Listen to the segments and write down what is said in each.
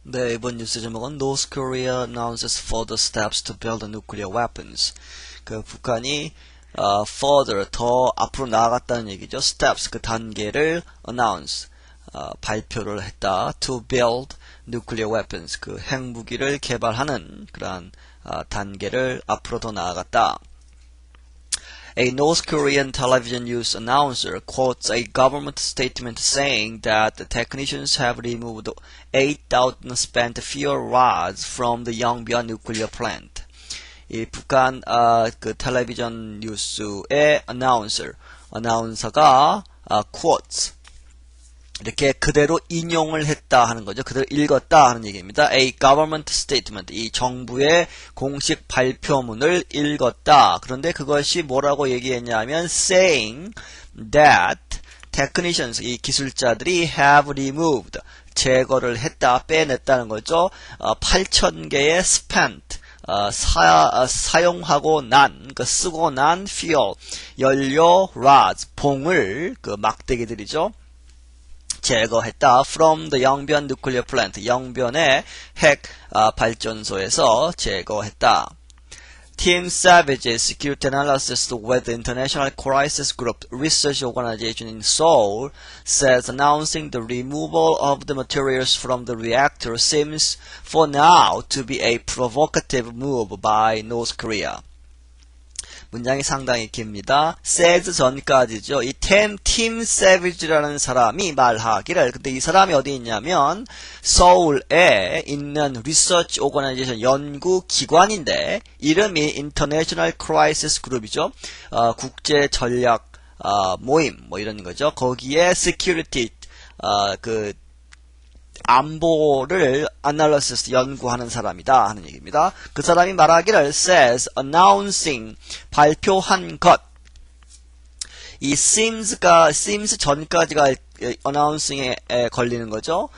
네, 이번 뉴스 제목은 North Korea announces further steps to build nuclear weapons. 그 북한이 further 더 앞으로 나아갔다는 얘기죠. steps 그 단계를 announce 발표를 했다. to build nuclear weapons 그 핵무기를 개발하는 그러한 단계를 앞으로 더 나아갔다. A North Korean television news announcer quotes a government statement saying that the technicians have removed 8,000 spent fuel rods from the Yongbyon nuclear plant. 이 북한 그 텔레비전 뉴스의 아나운서가 quotes 이렇게 그대로 인용을 했다 하는 거죠. 그대로 읽었다 하는 얘기입니다. A government statement, 이 정부의 공식 발표문을 읽었다. 그런데 그것이 뭐라고 얘기했냐면 saying that technicians, 이 기술자들이 have removed, 제거를 했다, 빼냈다는 거죠. 8,000개의 spent, 사용하고 난, 그 쓰고 난 fuel, 연료, rods, 봉을, 그 막대기들이죠. 제거했다. From the Yongbyon nuclear plant. 영변의 핵 발전소에서 제거했다. Team Savage's security analysis with the International Crisis Group Research Organization in Seoul says announcing the removal of the materials from the reactor seems for now to be a provocative move by North Korea. 문장이 상당히 깁니다. says 전까지죠. 이 팀 세비지라는 사람이 말하기를, 근데 이 사람이 어디 있냐면 서울에 있는 리서치 오거나이제이션 연구기관인데 이름이 International Crisis Group이죠. 국제 전략 모임 뭐 이런 거죠. 거기에 security 그 안보를 analysis 연구하는 사람이다 하는 얘기입니다. 그 사람이 말하기를 says announcing 발표한 것. 이 seems 전까지가 announcing에 걸리는 거죠.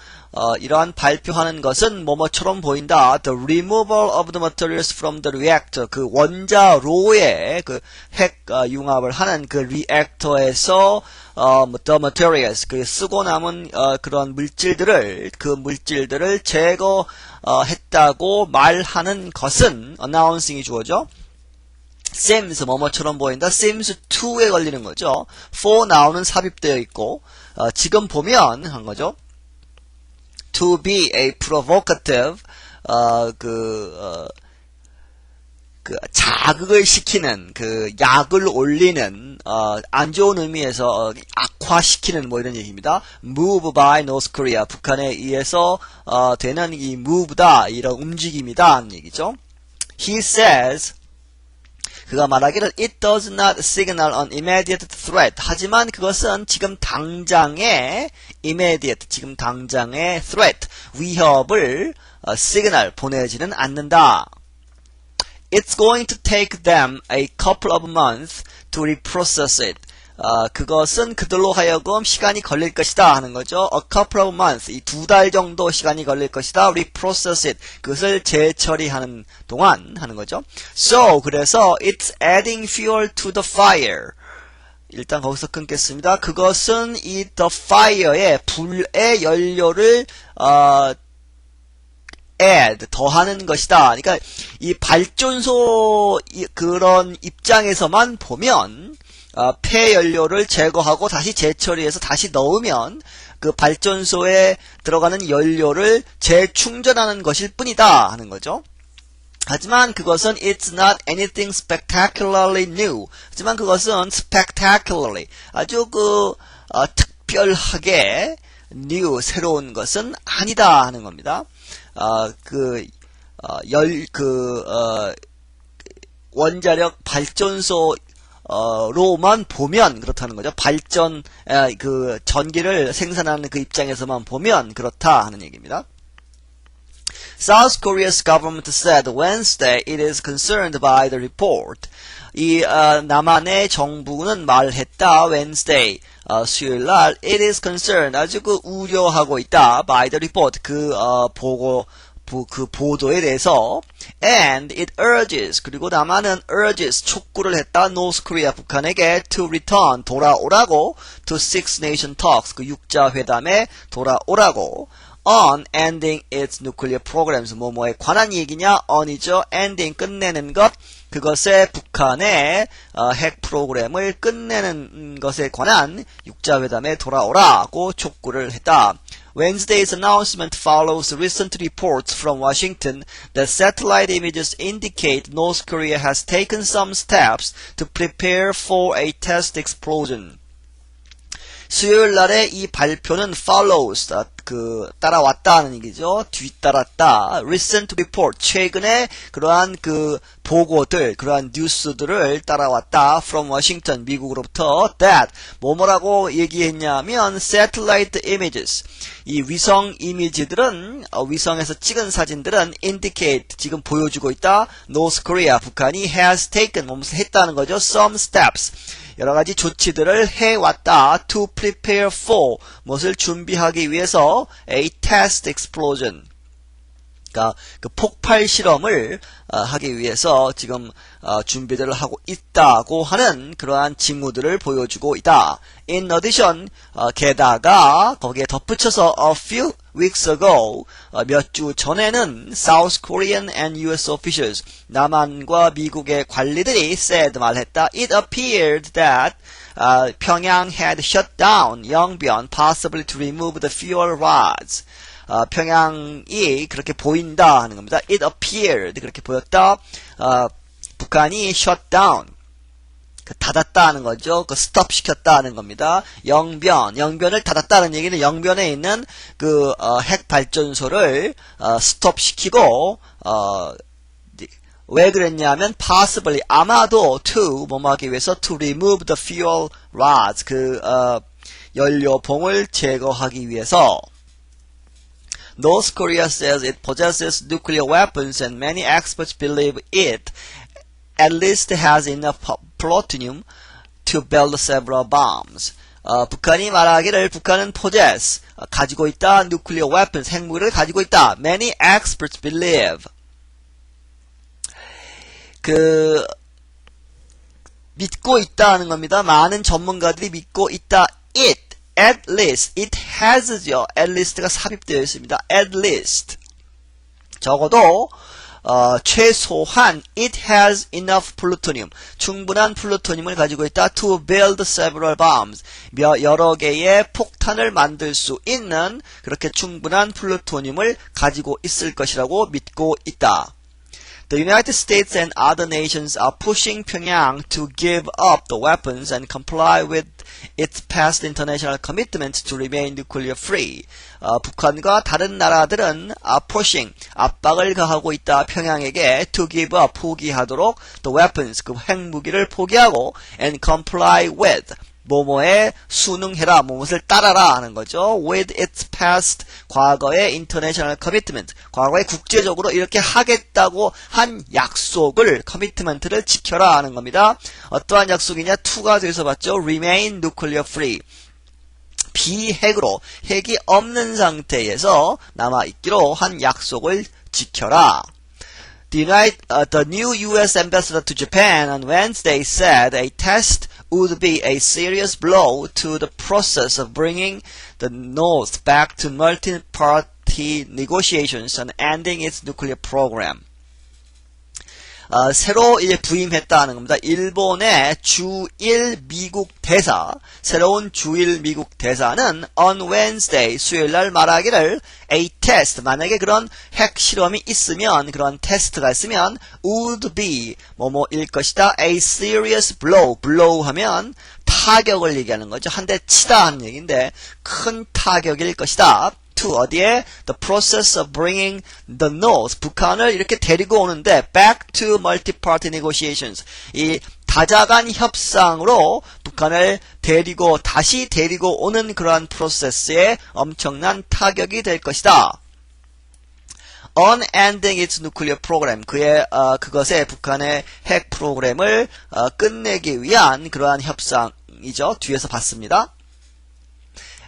이러한 발표하는 것은 뭐뭐처럼 보인다. The removal of the materials from the reactor. 그 원자로의 그 핵 융합을 하는 그 reactor에서 the materials 그 쓰고 남은 그런 물질들을 제거했다고 말하는 것은 announcing이 주어져. seems 뭐뭐처럼 보인다. seems to에 걸리는 거죠. for now는 삽입되어 있고 지금 보면 한 거죠. to be a provocative 그 자극을 시키는 그 약을 올리는 안 좋은 의미에서 악화시키는 뭐 이런 얘기입니다. move by North Korea 북한에 의해서 되는 이 move다 이런 움직임이다 하는 얘기죠. He says 그가 말하기를 it does not signal an immediate threat. 하지만 그것은 지금 당장의 immediate, 지금 당장의 threat, 위협을 signal, 보내지는 않는다. It's going to take them a couple of months to reprocess it. 그것은 그들로 하여금 시간이 걸릴 것이다 하는 거죠. A couple of months, 이 2달 정도 시간이 걸릴 것이다. reprocess it, 그것을 재처리하는 동안 하는 거죠. So, 그래서 it's adding fuel to the fire. 일단 거기서 끊겠습니다. 그것은 이 the fire의 불의 연료를 add, 더하는 것이다. 그러니까 이 발전소 그런 입장에서만 보면 폐연료를 제거하고 다시 재처리해서 다시 넣으면 그 발전소에 들어가는 연료를 재충전하는 것일 뿐이다 하는 거죠. 하지만 그것은 it's not anything spectacularly new. 하지만 그것은 spectacularly 아주 특별하게 new 새로운 것은 아니다 하는 겁니다. 원자력 발전소 로만 보면 그렇다는 거죠. 그 전기를 생산하는 그 입장에서만 보면 그렇다 하는 얘기입니다. South Korea's government said Wednesday it is concerned by the report. 이 남한의 정부는 말했다. Wednesday 수요일 날 it is concerned 아주 우려하고 있다. by the report 그 보도에 대해서 and it urges 그리고 남한은 urges 촉구를 했다. North Korea 북한에게 to return 돌아오라고 to Six Nation Talks 그 6자 회담에 돌아오라고 on ending its nuclear programs. 뭐뭐에 관한 얘기냐? on이죠. ending 끝내는 것. 그것에 북한의 핵 프로그램을 끝내는 것에 관한 육자회담에 돌아오라고 촉구를 했다. Wednesday's announcement follows recent reports from Washington that satellite images indicate North Korea has taken some steps to prepare for a test explosion. 수요일 날에 이 발표는 follows, 따라왔다는 얘기죠. 뒤따랐다. recent report, 최근에 그러한 보고들, 그러한 뉴스들을 따라왔다. from Washington, 미국으로부터 that, 뭐라고 얘기했냐면 satellite images, 이 위성 이미지들은, 위성에서 찍은 사진들은 indicate, 지금 보여주고 있다. North Korea, 북한이 has taken, 무엇을 했다는 거죠. some steps, 여러가지 조치들을 해왔다. to prepare for, 무엇을 준비하기 위해서 a test explosion, 그러니까 그 폭발 실험을 하기 위해서 지금 준비들을 하고 있다고 하는 그러한 징후들을 보여주고 있다. In addition, 게다가 거기에 덧붙여서 a few weeks ago, 몇 주 전에는 South Korean and US officials, 남한과 미국의 관리들이 said, 말했다. It appeared that 평양 had shut down 영변, possibly to remove the fuel rods. 평양이 그렇게 보인다 하는 겁니다. It appeared, 그렇게 보였다. 북한이 shut down, 닫았다 하는 거죠. 스톱 시켰다 하는 겁니다. 영변을 닫았다는 얘기는 영변에 있는 핵 발전소를 스톱 시키고, 왜 그랬냐면 possibly, 아마도 to, 뭐하기 위해서 to remove the fuel rods, 연료봉을 제거하기 위해서. North Korea says it possesses nuclear weapons and many experts believe it at least has enough plutonium to build several bombs. 북한이 말하기를 북한은 possess, 가지고 있다, nuclear weapons, 핵무기를 가지고 있다. Many experts believe. 믿고 있다 하는 겁니다. 많은 전문가들이 믿고 있다. At least, it has죠. at least가 삽입되어 있습니다. at least, 적어도 최소한 it has enough plutonium, 충분한 플루토늄을 가지고 있다. to build several bombs, 여러 개의 폭탄을 만들 수 있는 그렇게 충분한 플루토늄을 가지고 있을 것이라고 믿고 있다. The United States and other nations are pushing Pyongyang to give up the weapons and comply with its past international commitments to remain nuclear free. 북한과 다른 나라들은 pushing, 압박을 가하고 있다. 평양에게 to give up, 포기하도록 the weapons, 그 핵무기를 포기하고 and comply with, 뭐뭐에 순응해라, 무엇을 따라라 하는 거죠. with its past, 과거의 international commitment, 과거에 국제적으로 이렇게 하겠다고 한 약속을, commitment를 지켜라 하는 겁니다. 어떠한 약속이냐? to가 돼서 봤죠. remain nuclear free, 비핵으로, 핵이 없는 상태에서 남아있기로 한 약속을 지켜라. The new U.S. ambassador to Japan on Wednesday said a test would be a serious blow to the process of bringing the North back to multi-party negotiations and ending its nuclear program. 새로 이제 부임했다는 겁니다. 일본의 주일 미국 대사, 새로운 주일 미국 대사는 on Wednesday, 수요일날 말하기를 a test, 만약에 그런 핵 실험이 있으면, 그런 테스트가 있으면 would be, 뭐뭐일 것이다. a serious blow, blow 하면 타격을 얘기하는 거죠. 한 대 치다 하는 얘기인데 큰 타격일 것이다. to 어디에? The process of bringing the North, 북한을 이렇게 데리고 오는데 back to multi-party negotiations, 이 다자간 협상으로 북한을 다시 데리고 오는 그러한 프로세스에 엄청난 타격이 될 것이다. on ending its nuclear program, 그것의 북한의 핵 프로그램을 끝내기 위한 그러한 협상이죠. 뒤에서 봤습니다.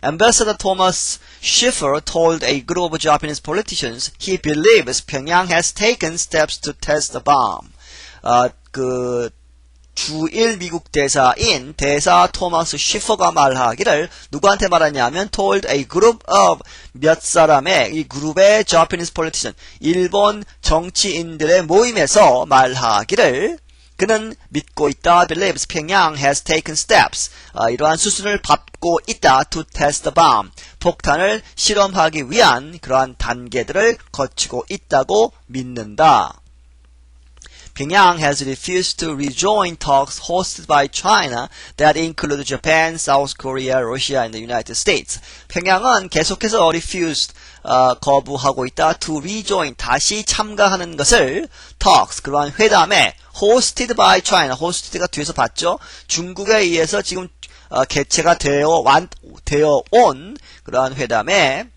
Ambassador Thomas Schiffer told a group of Japanese politicians he believes Pyongyang has taken steps to test the bomb. 주일 미국 대사인 대사 토마스 쉬퍼가 말하기를 누구한테 말하냐면 told a group of 몇 사람의 이 그룹의 Japanese politician 일본 정치인들의 모임에서 말하기를 그는 믿고 있다. believes 평양 has taken steps. 이러한 수순을 밟고 있다. to test the bomb. 폭탄을 실험하기 위한 그러한 단계들을 거치고 있다고 믿는다. Pyongyang has refused to rejoin talks hosted by China that include Japan, South Korea, Russia, and the United States. 평양은 계속해서 refused 거부하고 있다. to rejoin 다시 참가하는 것을 talks 그러한 회담에 hosted by China hosted가 뒤에서 봤죠. 중국에 의해서 지금 개최가 되어 온 그러한 회담에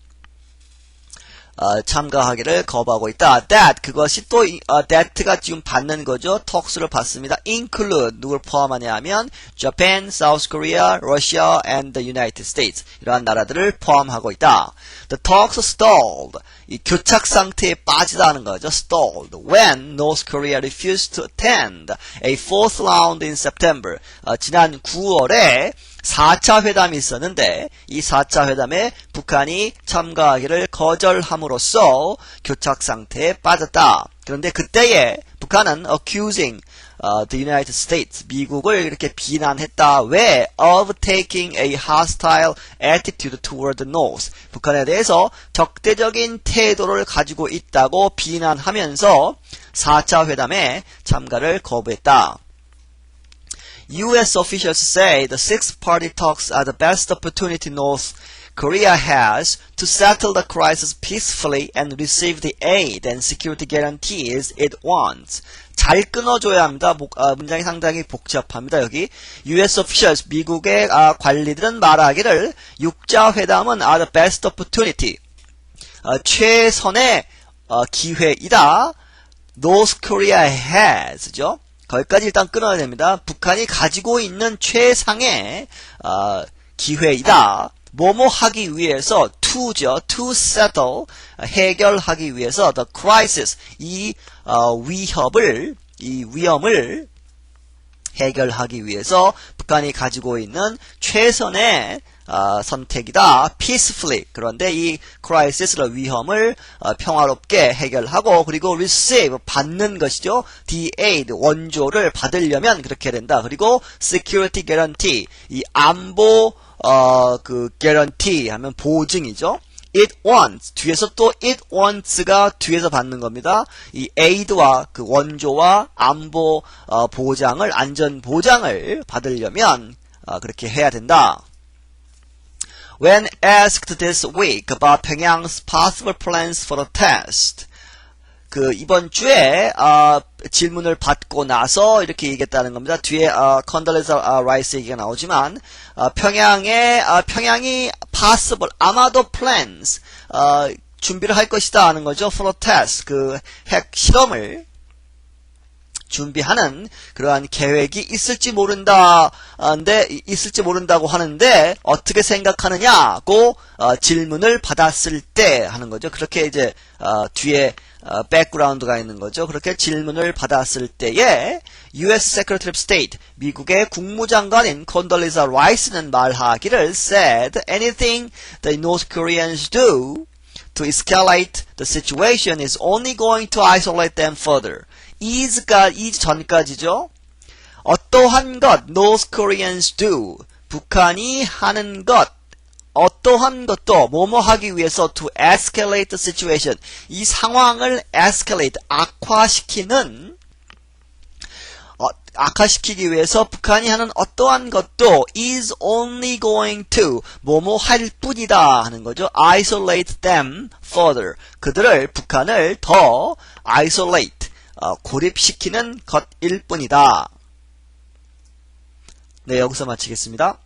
참가하기를 거부하고 있다. That 그것이 또 that가 지금 받는 거죠. talks를 받습니다. include 누굴 포함하냐 하면 Japan, South Korea, Russia, and the United States 이러한 나라들을 포함하고 있다. The talks stalled 이 교착 상태에 빠지다는 거죠. stalled when North Korea refused to attend a fourth round in September 지난 9월에 4차 회담이 있었는데 이 4차 회담에 북한이 참가하기를 거절함으로써 교착 상태에 빠졌다. 그런데 그때에 북한은 accusing the United States 미국을 이렇게 비난했다. 왜? of taking a hostile attitude toward the North 북한에 대해서 적대적인 태도를 가지고 있다고 비난하면서 4차 회담에 참가를 거부했다. U.S. officials say the six-party talks are the best opportunity North Korea has to settle the crisis peacefully and receive the aid and security guarantees it wants. 잘 끊어줘야 합니다. 문장이 상당히 복잡합니다. 여기 U.S. officials, 미국의 관리들은 말하기를 육자회담은 are the best opportunity. 최선의 기회이다. North Korea has죠. 거기까지 일단 끊어야 됩니다. 북한이 가지고 있는 최상의 기회이다. 뭐뭐 하기 위해서 to죠. to settle 해결하기 위해서 the crisis 이 위험을 해결하기 위해서 북한이 가지고 있는 최선의 선택이다. peacefully. 그런데 이 crisis를 위험을 평화롭게 해결하고 그리고 receive 받는 것이죠. the aid 원조를 받으려면 그렇게 된다. 그리고 security guarantee 이 안보 그 guarantee 하면 보증이죠. it wants 뒤에서 또 it wants가 뒤에서 받는 겁니다. 이 aid와 그 원조와 안보 보장을 안전 보장을 받으려면 그렇게 해야 된다. When asked this week about Pyongyang's possible plans for the test, 그 이번 주에 질문을 받고 나서 이렇게 얘기했다는 겁니다. 뒤에 컨덜레사 라이스 얘기가 나오지만 평양이 possible 아마도 plans 준비를 할 것이다 하는 거죠. for the test 그 핵 실험을 준비하는 그러한 계획이 있을지 모른다고 하는데 어떻게 생각하느냐고 질문을 받았을 때 하는 거죠. 그렇게 이제 뒤에 백그라운드가 있는 거죠. 그렇게 질문을 받았을 때에 U.S. Secretary of State 미국의 국무장관인 컨돌리자 라이스는 말하기를 said anything the North Koreans do to escalate the situation is only going to isolate them further. is 전까지죠. 어떠한 것 North Koreans do 북한이 하는 것 어떠한 것도 뭐뭐 하기 위해서 to escalate the situation 이 상황을 escalate 악화시키기 위해서 북한이 하는 어떠한 것도 is only going to 뭐뭐 할 뿐이다 하는 거죠. isolate them further 그들을 북한을 더 isolate 고립시키는 것일 뿐이다. 네, 여기서 마치겠습니다.